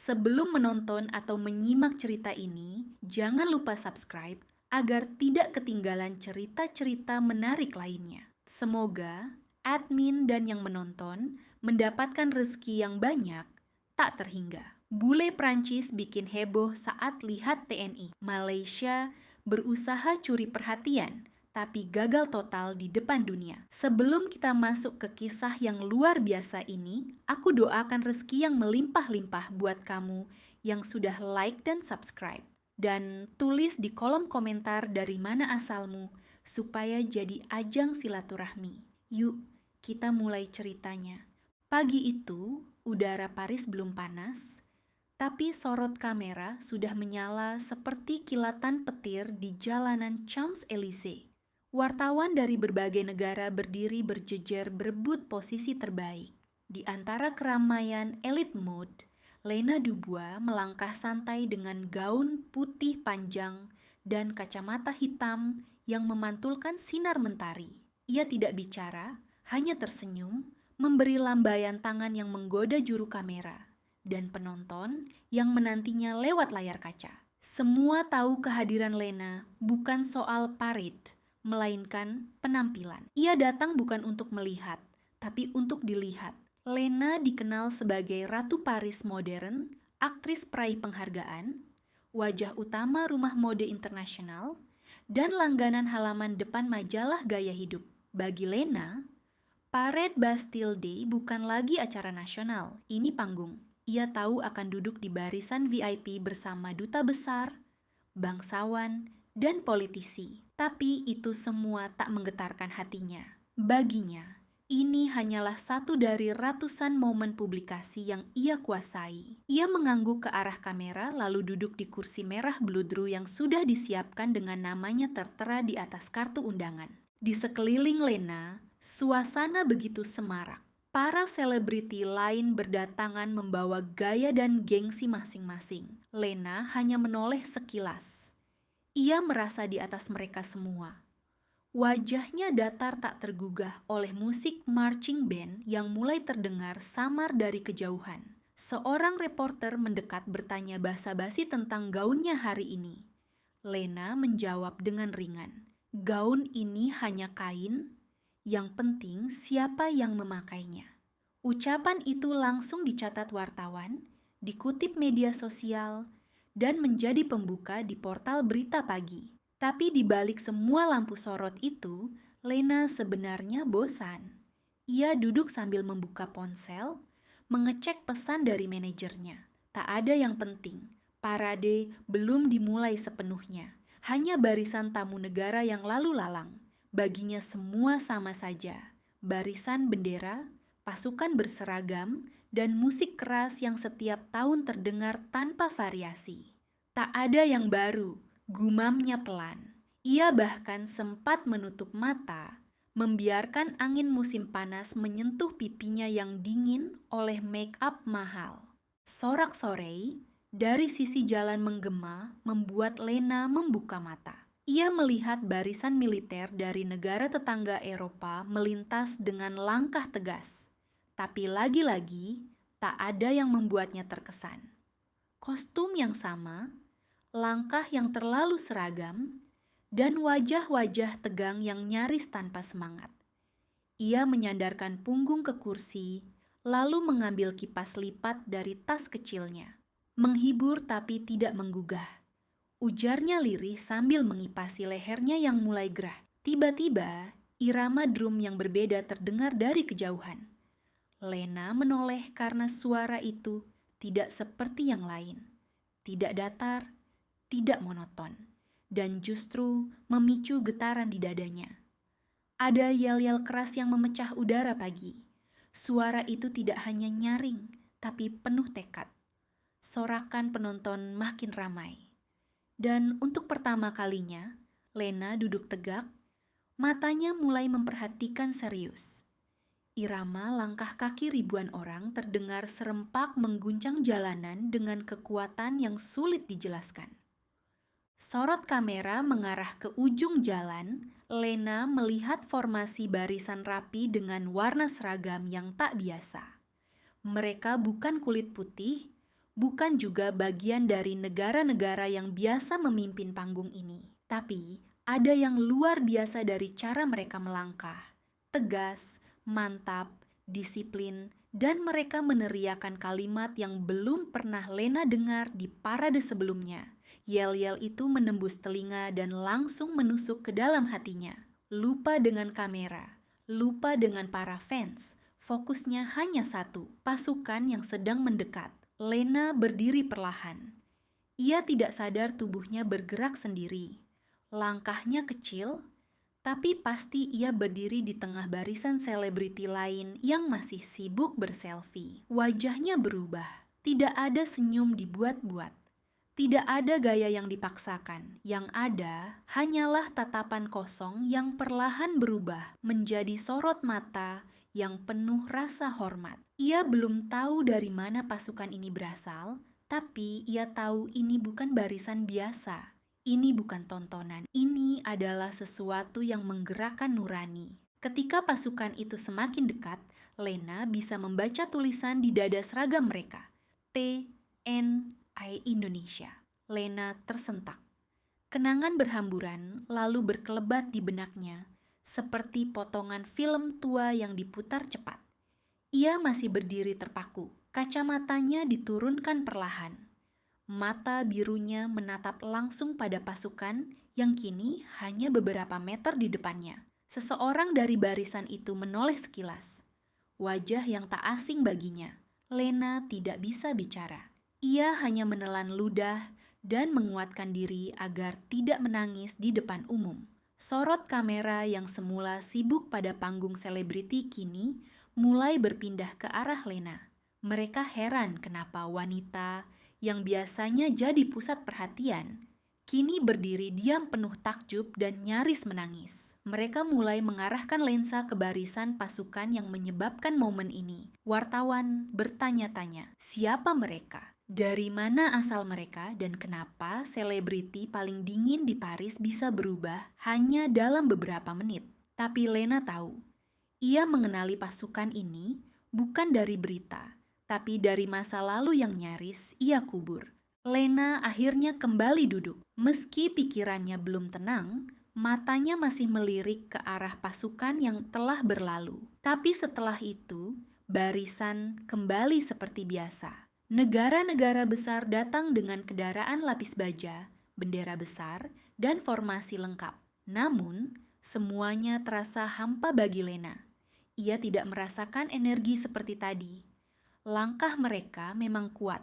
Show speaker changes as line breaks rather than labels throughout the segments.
Sebelum menonton atau menyimak cerita ini, jangan lupa subscribe agar tidak ketinggalan cerita-cerita menarik lainnya. Semoga admin dan yang menonton mendapatkan rezeki yang banyak, tak terhingga. Bule Prancis bikin heboh saat lihat TNI. Malaysia berusaha curi perhatian, tapi gagal total di depan dunia. Sebelum kita masuk ke kisah yang luar biasa ini, aku doakan rezeki yang melimpah-limpah buat kamu yang sudah like dan subscribe. Dan tulis di kolom komentar dari mana asalmu, supaya jadi ajang silaturahmi. Yuk, kita mulai ceritanya. Pagi itu, udara Paris belum panas, tapi sorot kamera sudah menyala seperti kilatan petir di jalanan Champs-Élysées. Wartawan dari berbagai negara berdiri berjejer berebut posisi terbaik. Di antara keramaian elite mode, Lena Dubois melangkah santai dengan gaun putih panjang dan kacamata hitam yang memantulkan sinar mentari. Ia tidak bicara, hanya tersenyum, memberi lambaian tangan yang menggoda juru kamera dan penonton yang menantinya lewat layar kaca. Semua tahu kehadiran Lena bukan soal parade, melainkan penampilan. Ia datang bukan untuk melihat, tapi untuk dilihat. Lena dikenal sebagai Ratu Paris modern, aktris peraih penghargaan, wajah utama rumah mode internasional, dan langganan halaman depan majalah gaya hidup. Bagi Lena, Parade Bastille Day bukan lagi acara nasional, ini panggung. Ia tahu akan duduk di barisan VIP bersama duta besar, bangsawan, dan politisi. Tapi itu semua tak menggetarkan hatinya. Baginya, ini hanyalah satu dari ratusan momen publikasi yang ia kuasai. Ia mengangguk ke arah kamera lalu duduk di kursi merah bludru yang sudah disiapkan dengan namanya tertera di atas kartu undangan. Di sekeliling Lena, suasana begitu semarak. Para selebriti lain berdatangan membawa gaya dan gengsi masing-masing. Lena hanya menoleh sekilas. Ia merasa di atas mereka semua. Wajahnya datar tak tergugah oleh musik marching band yang mulai terdengar samar dari kejauhan. Seorang reporter mendekat bertanya basa-basi tentang gaunnya hari ini. Lena menjawab dengan ringan, "Gaun ini hanya kain. Yang penting siapa yang memakainya." Ucapan itu langsung dicatat wartawan, dikutip media sosial, dan menjadi pembuka di portal berita pagi. Tapi di balik semua lampu sorot itu, Lena sebenarnya bosan. Ia duduk sambil membuka ponsel, mengecek pesan dari manajernya. Tak ada yang penting, parade belum dimulai sepenuhnya. Hanya barisan tamu negara yang lalu lalang. Baginya semua sama saja. Barisan bendera, pasukan berseragam, dan musik keras yang setiap tahun terdengar tanpa variasi. Tak ada yang baru, gumamnya pelan. Ia bahkan sempat menutup mata, membiarkan angin musim panas menyentuh pipinya yang dingin oleh make up mahal. Sorak-sorai, dari sisi jalan menggema membuat Lena membuka mata. Ia melihat barisan militer dari negara tetangga Eropa melintas dengan langkah tegas. Tapi lagi-lagi, tak ada yang membuatnya terkesan. Kostum yang sama, langkah yang terlalu seragam, dan wajah-wajah tegang yang nyaris tanpa semangat. Ia menyandarkan punggung ke kursi, lalu mengambil kipas lipat dari tas kecilnya. Menghibur tapi tidak menggugah. Ujarnya lirih sambil mengipasi lehernya yang mulai gerah. Tiba-tiba, irama drum yang berbeda terdengar dari kejauhan. Lena menoleh karena suara itu tidak seperti yang lain. Tidak datar, tidak monoton, dan justru memicu getaran di dadanya. Ada yel-yel keras yang memecah udara pagi. Suara itu tidak hanya nyaring, tapi penuh tekad. Sorakan penonton makin ramai. Dan untuk pertama kalinya, Lena duduk tegak, matanya mulai memperhatikan serius. Irama langkah kaki ribuan orang terdengar serempak mengguncang jalanan dengan kekuatan yang sulit dijelaskan. Sorot kamera mengarah ke ujung jalan. Lena melihat formasi barisan rapi dengan warna seragam yang tak biasa. Mereka bukan kulit putih, bukan juga bagian dari negara-negara yang biasa memimpin panggung ini. Tapi, ada yang luar biasa dari cara mereka melangkah. Tegas, mantap, disiplin, dan mereka meneriakan kalimat yang belum pernah Lena dengar di parade sebelumnya. Yel-yel itu menembus telinga dan langsung menusuk ke dalam hatinya. Lupa dengan kamera, lupa dengan para fans. Fokusnya hanya satu, pasukan yang sedang mendekat. Lena berdiri perlahan. Ia tidak sadar tubuhnya bergerak sendiri. Langkahnya kecil, tapi pasti ia berdiri di tengah barisan selebriti lain yang masih sibuk berselfie. Wajahnya berubah, tidak ada senyum dibuat-buat. Tidak ada gaya yang dipaksakan, yang ada hanyalah tatapan kosong yang perlahan berubah menjadi sorot mata yang penuh rasa hormat. Ia belum tahu dari mana pasukan ini berasal, tapi ia tahu ini bukan barisan biasa. Ini bukan tontonan, ini adalah sesuatu yang menggerakkan nurani. Ketika pasukan itu semakin dekat, Lena bisa membaca tulisan di dada seragam mereka. TNI Indonesia. Lena tersentak. Kenangan berhamburan lalu berkelebat di benaknya, seperti potongan film tua yang diputar cepat. Ia masih berdiri terpaku, kacamatanya diturunkan perlahan. Mata birunya menatap langsung pada pasukan yang kini hanya beberapa meter di depannya. Seseorang dari barisan itu menoleh sekilas. Wajah yang tak asing baginya. Lena tidak bisa bicara. Ia hanya menelan ludah dan menguatkan diri agar tidak menangis di depan umum. Sorot kamera yang semula sibuk pada panggung selebriti kini mulai berpindah ke arah Lena. Mereka heran kenapa wanita yang biasanya jadi pusat perhatian kini berdiri diam penuh takjub dan nyaris menangis. Mereka mulai mengarahkan lensa ke barisan pasukan yang menyebabkan momen ini. Wartawan bertanya-tanya, siapa mereka? Dari mana asal mereka dan kenapa selebriti paling dingin di Paris bisa berubah hanya dalam beberapa menit? Tapi Lena tahu, ia mengenali pasukan ini bukan dari berita, tapi dari masa lalu yang nyaris ia kubur. Lena akhirnya kembali duduk. Meski pikirannya belum tenang, matanya masih melirik ke arah pasukan yang telah berlalu. Tapi setelah itu, barisan kembali seperti biasa. Negara-negara besar datang dengan kendaraan lapis baja, bendera besar, dan formasi lengkap. Namun, semuanya terasa hampa bagi Lena. Ia tidak merasakan energi seperti tadi. Langkah mereka memang kuat,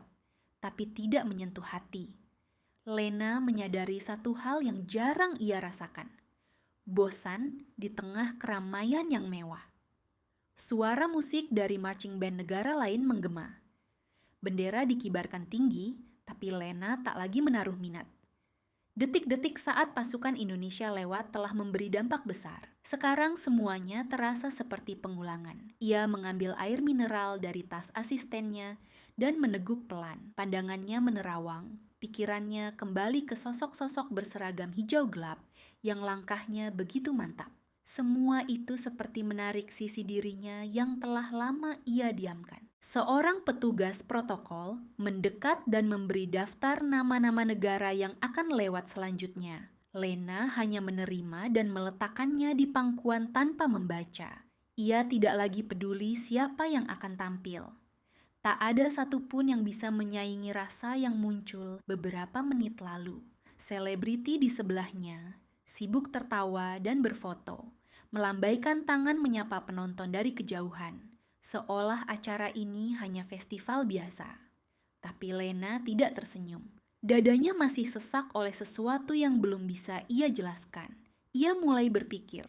tapi tidak menyentuh hati. Lena menyadari satu hal yang jarang ia rasakan. Bosan di tengah keramaian yang mewah. Suara musik dari marching band negara lain menggema. Bendera dikibarkan tinggi, tapi Lena tak lagi menaruh minat. Detik-detik saat pasukan Indonesia lewat telah memberi dampak besar. Sekarang semuanya terasa seperti pengulangan. Ia mengambil air mineral dari tas asistennya dan meneguk pelan. Pandangannya menerawang, pikirannya kembali ke sosok-sosok berseragam hijau gelap yang langkahnya begitu mantap. Semua itu seperti menarik sisi dirinya yang telah lama ia diamkan. Seorang petugas protokol mendekat dan memberi daftar nama-nama negara yang akan lewat selanjutnya. Lena hanya menerima dan meletakkannya di pangkuan tanpa membaca. Ia tidak lagi peduli siapa yang akan tampil. Tak ada satupun yang bisa menyaingi rasa yang muncul beberapa menit lalu. Selebriti di sebelahnya sibuk tertawa dan berfoto, melambaikan tangan menyapa penonton dari kejauhan, seolah acara ini hanya festival biasa. Tapi Lena tidak tersenyum. Dadanya masih sesak oleh sesuatu yang belum bisa ia jelaskan. Ia mulai berpikir,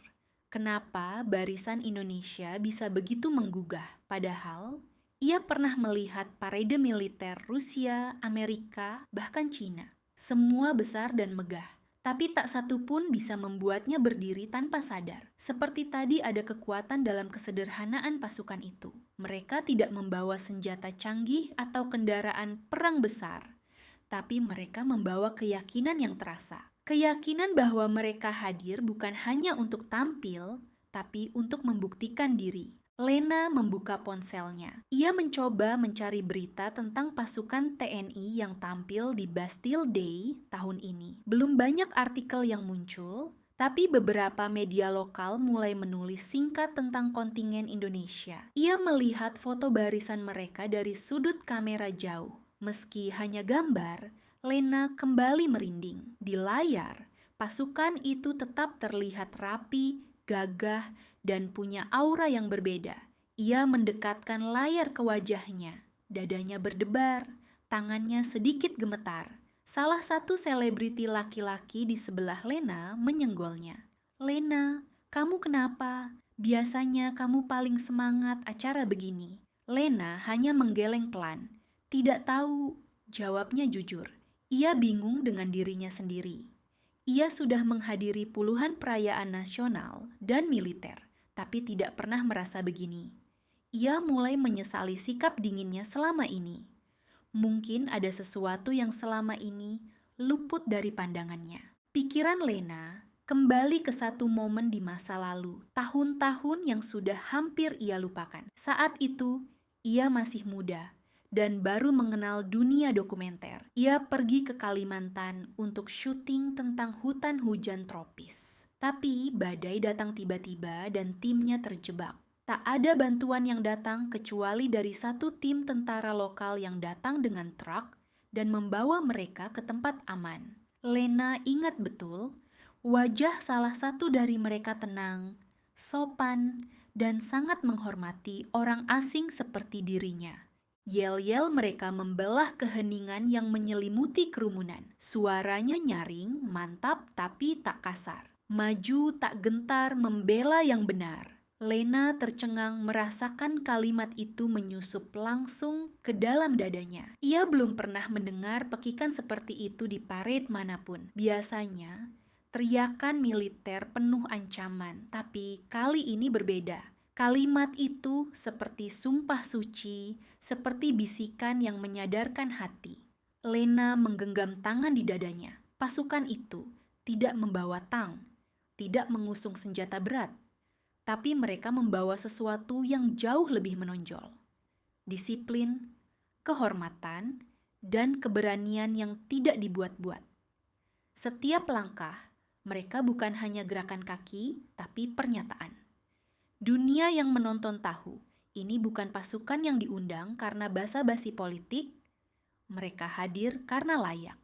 kenapa barisan Indonesia bisa begitu menggugah, padahal ia pernah melihat parade militer Rusia, Amerika, bahkan Cina. Semua besar dan megah. Tapi tak satu pun bisa membuatnya berdiri tanpa sadar. Seperti tadi ada kekuatan dalam kesederhanaan pasukan itu. Mereka tidak membawa senjata canggih atau kendaraan perang besar. Tapi mereka membawa keyakinan yang terasa. Keyakinan bahwa mereka hadir bukan hanya untuk tampil, tapi untuk membuktikan diri. Lena membuka ponselnya. Ia mencoba mencari berita tentang pasukan TNI yang tampil di Bastille Day tahun ini. Belum banyak artikel yang muncul, tapi beberapa media lokal mulai menulis singkat tentang kontingen Indonesia. Ia melihat foto barisan mereka dari sudut kamera jauh. Meski hanya gambar, Lena kembali merinding. Di layar, pasukan itu tetap terlihat rapi, gagah, dan punya aura yang berbeda. Ia mendekatkan layar ke wajahnya. Dadanya berdebar, tangannya sedikit gemetar. Salah satu selebriti laki-laki di sebelah Lena menyenggolnya. "Lena, kamu kenapa? Biasanya kamu paling semangat acara begini." Lena hanya menggeleng pelan. "Tidak tahu," jawabnya jujur. Ia bingung dengan dirinya sendiri. Ia sudah menghadiri puluhan perayaan nasional dan militer, tapi tidak pernah merasa begini. Ia mulai menyesali sikap dinginnya selama ini. Mungkin ada sesuatu yang selama ini luput dari pandangannya. Pikiran Lena kembali ke satu momen di masa lalu, tahun-tahun yang sudah hampir ia lupakan. Saat itu, ia masih muda dan baru mengenal dunia dokumenter. Ia pergi ke Kalimantan untuk syuting tentang hutan hujan tropis. Tapi badai datang tiba-tiba dan timnya terjebak. Tak ada bantuan yang datang kecuali dari satu tim tentara lokal yang datang dengan truk dan membawa mereka ke tempat aman. Lena ingat betul, wajah salah satu dari mereka tenang, sopan, dan sangat menghormati orang asing seperti dirinya. Yel-yel mereka membelah keheningan yang menyelimuti kerumunan. Suaranya nyaring, mantap tapi tak kasar. Maju tak gentar membela yang benar. Lena tercengang merasakan kalimat itu menyusup langsung ke dalam dadanya. Ia belum pernah mendengar pekikan seperti itu di parade manapun. Biasanya, teriakan militer penuh ancaman, tapi kali ini berbeda. Kalimat itu seperti sumpah suci, seperti bisikan yang menyadarkan hati. Lena menggenggam tangan di dadanya. Pasukan itu tidak membawa tang, tidak mengusung senjata berat, tapi mereka membawa sesuatu yang jauh lebih menonjol. Disiplin, kehormatan, dan keberanian yang tidak dibuat-buat. Setiap langkah, mereka bukan hanya gerakan kaki, tapi pernyataan. Dunia yang menonton tahu, ini bukan pasukan yang diundang karena basa-basi politik, mereka hadir karena layak.